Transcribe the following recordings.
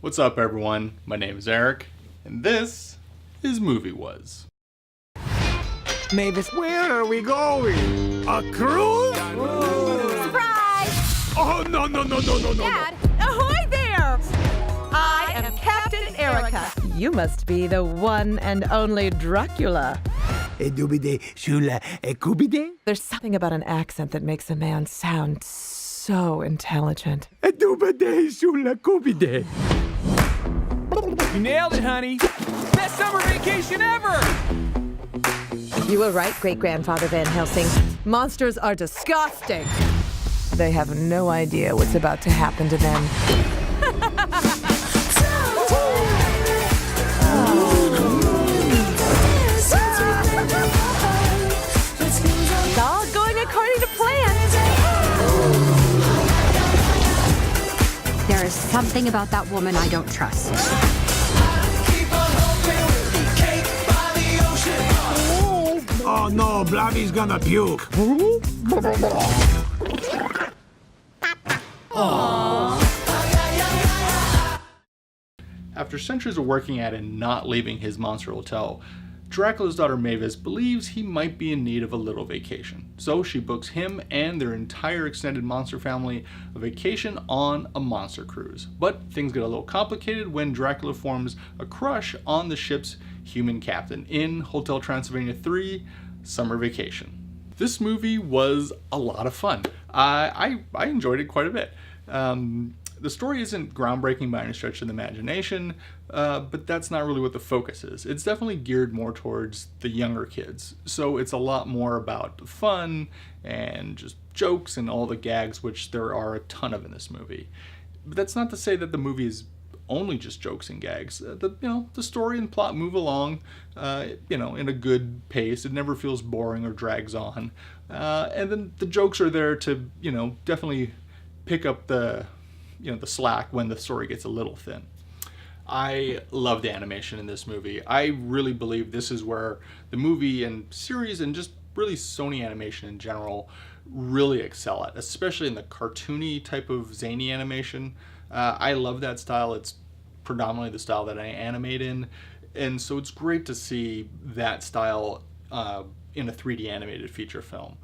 What's up, everyone? My name is Eric, and this is Movie Was. Mavis, where are we going? A cruise? Surprise! Oh, no. Dad, ahoy there! I am Captain Erica. You must be the one and only Dracula. Dubide, shula, kubide? There's something about an accent that makes a man sound so intelligent. Dubide, shula, kubide. You nailed it, honey. Best summer vacation ever! You were right, great-grandfather Van Helsing. Monsters are disgusting. They have no idea what's about to happen to them. It's all going according to plan. There is something about that woman I don't trust. Oh no, Blobby's gonna puke. After centuries of working at and not leaving his monster hotel, Dracula's daughter Mavis believes he might be in need of a little vacation. So she books him and their entire extended monster family a vacation on a monster cruise. But things get a little complicated when Dracula forms a crush on the ship's human captain in Hotel Transylvania 3, Summer Vacation. This movie was a lot of fun. I enjoyed it quite a bit. The story isn't groundbreaking by any stretch of the imagination, but that's not really what the focus is. It's definitely geared more towards the younger kids. So it's a lot more about fun and just jokes and all the gags, which there are a ton of in this movie. But that's not to say that the movie is only just jokes and gags. The story and plot move along, in a good pace. It never feels boring or drags on. And then the jokes are there to, definitely pick up the slack when the story gets a little thin. I love the animation in this movie. I really believe this is where the movie and series and just really Sony animation in general really excel at, especially in the cartoony type of zany animation. I love that style. It's predominantly the style that I animate in, and so it's great to see that style in a 3D animated feature film.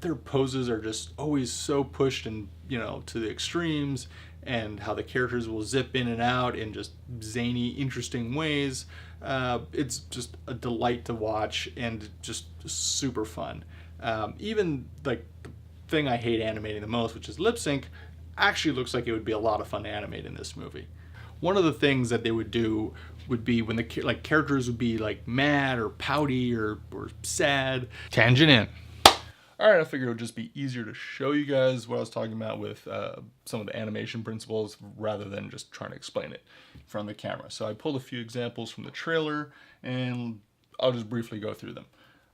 Their poses are just always so pushed and to the extremes, and how the characters will zip in and out in just zany, interesting ways. It's just a delight to watch and just super fun. Even like the thing I hate animating the most, which is lip sync, actually looks like it would be a lot of fun to animate in this movie. One of the things that they would do would be when the characters would be like mad or pouty or sad. Tangent in. Alright, I figured it would just be easier to show you guys what I was talking about with some of the animation principles rather than just trying to explain it in front of the camera. So I pulled a few examples from the trailer and I'll just briefly go through them.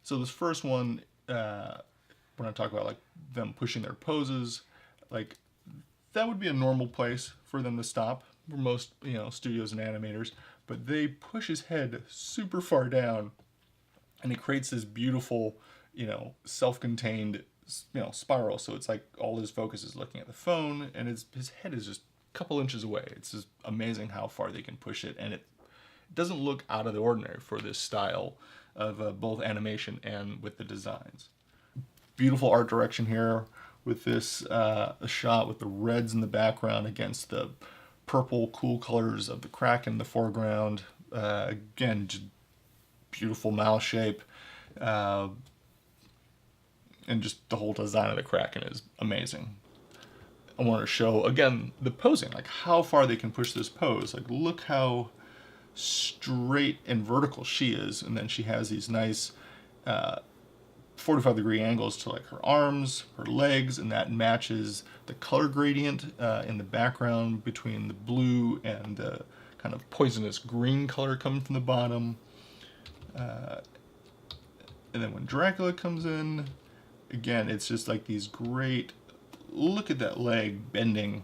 So this first one, when I talk about like them pushing their poses, like that would be a normal place for them to stop for most studios and animators, but they push his head super far down and it creates this beautiful self-contained spiral. So it's like all his focus is looking at the phone and his head is just a couple inches away. It's just amazing how far they can push it, and it doesn't look out of the ordinary for this style of both animation and with the designs. Beautiful art direction here with this shot with the reds in the background against the purple cool colors of the Kraken in the foreground. Again, just beautiful mouth shape. And just the whole design of the Kraken is amazing. I want to show, again, the posing, like how far they can push this pose. Like, look how straight and vertical she is. And then she has these nice 45-degree angles to like her arms, her legs, and that matches the color gradient in the background between the blue and the kind of poisonous green color coming from the bottom. And then when Dracula comes in, again, it's just like these great, look at that leg bending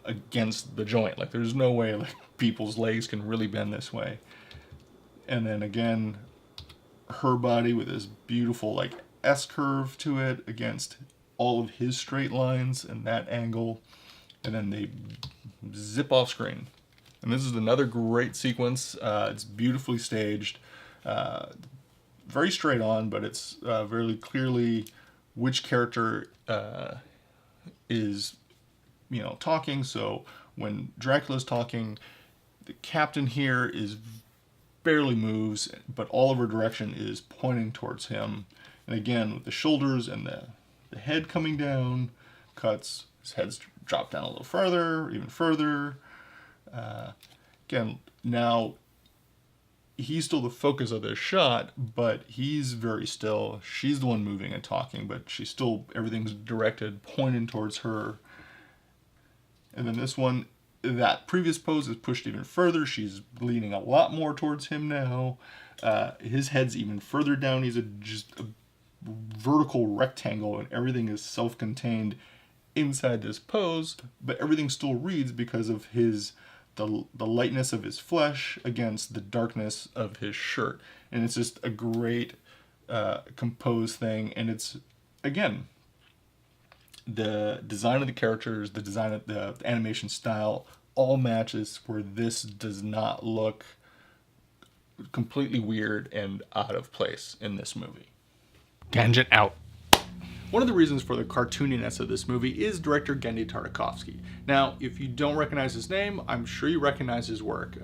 against the joint. Like there's no way like people's legs can really bend this way. And then again, her body with this beautiful like S-curve to it against all of his straight lines and that angle. And then they zip off screen. And this is another great sequence. It's beautifully staged, very straight on, but it's very clearly which character is, talking. So when Dracula's talking, the captain here barely moves, but all of her direction is pointing towards him. And again, with the shoulders and the head coming down, cuts, his head's dropped down a little further, even further. Again, now he's still the focus of this shot, but he's very still. She's the one moving and talking, but everything's directed, pointing towards her. And then this one, that previous pose is pushed even further. She's leaning a lot more towards him now. His head's even further down. He's just a vertical rectangle, and everything is self-contained inside this pose, but everything still reads because of the lightness of his flesh against the darkness of his shirt. And it's just a great composed thing. And it's, again, the design of the characters, the design of the animation style all matches, where this does not look completely weird and out of place in this movie. Tangent out. One of the reasons for the cartooniness of this movie is director Genndy Tartakovsky. Now, if you don't recognize his name, I'm sure you recognize his work.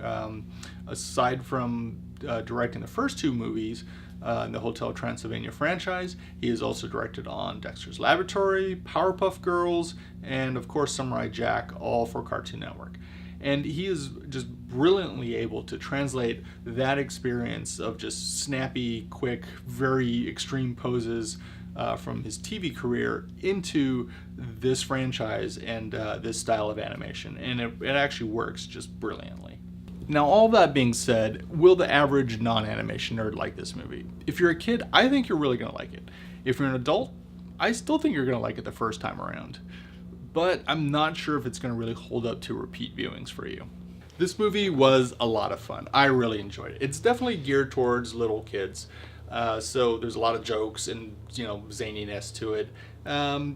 Aside from directing the first two movies in the Hotel Transylvania franchise, he has also directed on Dexter's Laboratory, Powerpuff Girls, and of course Samurai Jack, all for Cartoon Network. And he is just brilliantly able to translate that experience of just snappy, quick, very extreme poses from his TV career into this franchise and this style of animation. And it actually works just brilliantly. Now, all that being said, will the average non-animation nerd like this movie? If you're a kid, I think you're really going to like it. If you're an adult, I still think you're going to like it the first time around. But I'm not sure if it's going to really hold up to repeat viewings for you. This movie was a lot of fun. I really enjoyed it. It's definitely geared towards little kids. So there's a lot of jokes and, zaniness to it.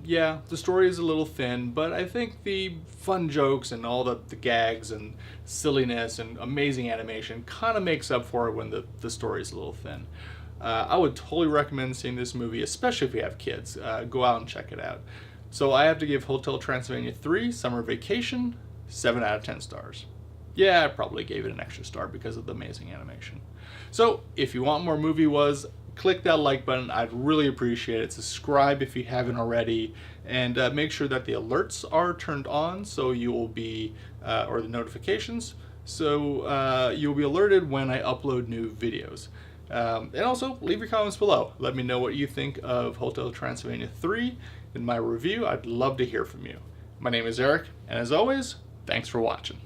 Yeah, the story is a little thin, but I think the fun jokes and all the gags and silliness and amazing animation kind of makes up for it when the story is a little thin. I would totally recommend seeing this movie, especially if you have kids. Go out and check it out. So I have to give Hotel Transylvania 3 Summer Vacation 7 out of 10 stars. Yeah, I probably gave it an extra star because of the amazing animation. So if you want more Movie Was, click that like button. I'd really appreciate it. Subscribe if you haven't already, and make sure that the alerts are turned on so you will be, or the notifications, so you'll be alerted when I upload new videos. And also, leave your comments below. Let me know what you think of Hotel Transylvania 3 in my review. I'd love to hear from you. My name is Eric, and as always, thanks for watching.